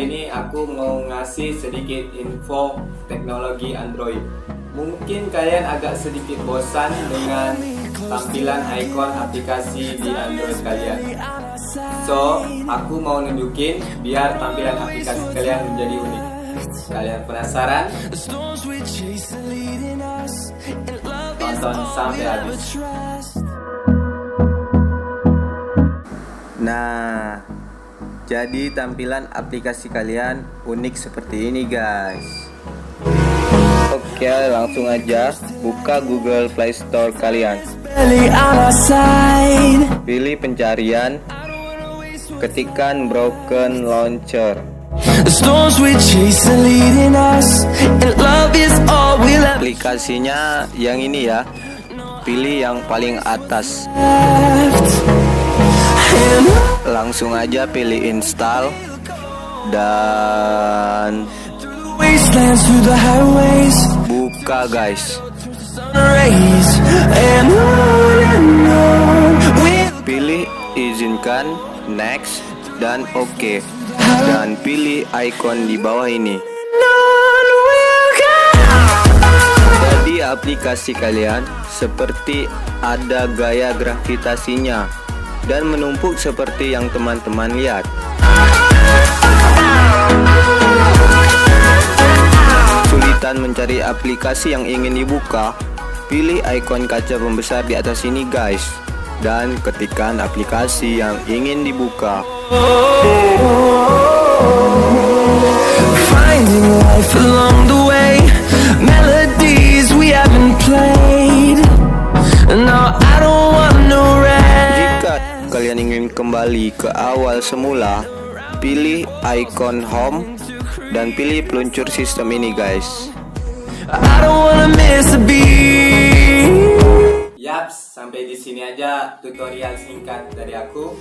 kali ini aku mau ngasih sedikit info teknologi Android. Mungkin kalian agak sedikit bosan dengan tampilan ikon aplikasi di Android kalian. So, aku mau nunjukin biar tampilan aplikasi kalian menjadi unik. Kalian penasaran? Tonton sampai habis. Nah, jadi tampilan aplikasi kalian unik seperti ini guys. Oke, langsung aja buka Google Play Store kalian. Pilih pencarian, ketikkan broken launcher. Aplikasinya yang ini ya, pilih yang paling atas. Langsung aja pilih install dan buka guys. Pilih izinkan, next dan oke, dan pilih icon di bawah ini. Jadi aplikasi kalian seperti ada gaya gravitasinya dan menumpuk seperti yang teman-teman lihat. Kesulitan mencari aplikasi yang ingin dibuka, pilih ikon kaca pembesar di atas ini guys, dan ketikkan aplikasi yang ingin dibuka. Finding life along the way, melodies we haven't played. No, I don't want no rest. Jika kalian ingin kembali ke awal semula, pilih icon home dan pilih peluncur sistem ini guys. Yaps, sampai di sini aja tutorial singkat dari aku.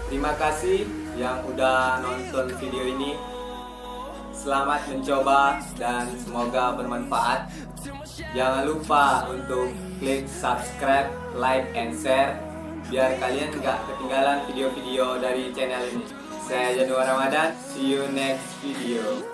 Terima kasih yang udah nonton video ini. Selamat mencoba dan semoga bermanfaat. Jangan lupa untuk klik subscribe, like, and share biar kalian gak ketinggalan video-video dari channel ini. Saya Januar Ramadan, see you next video.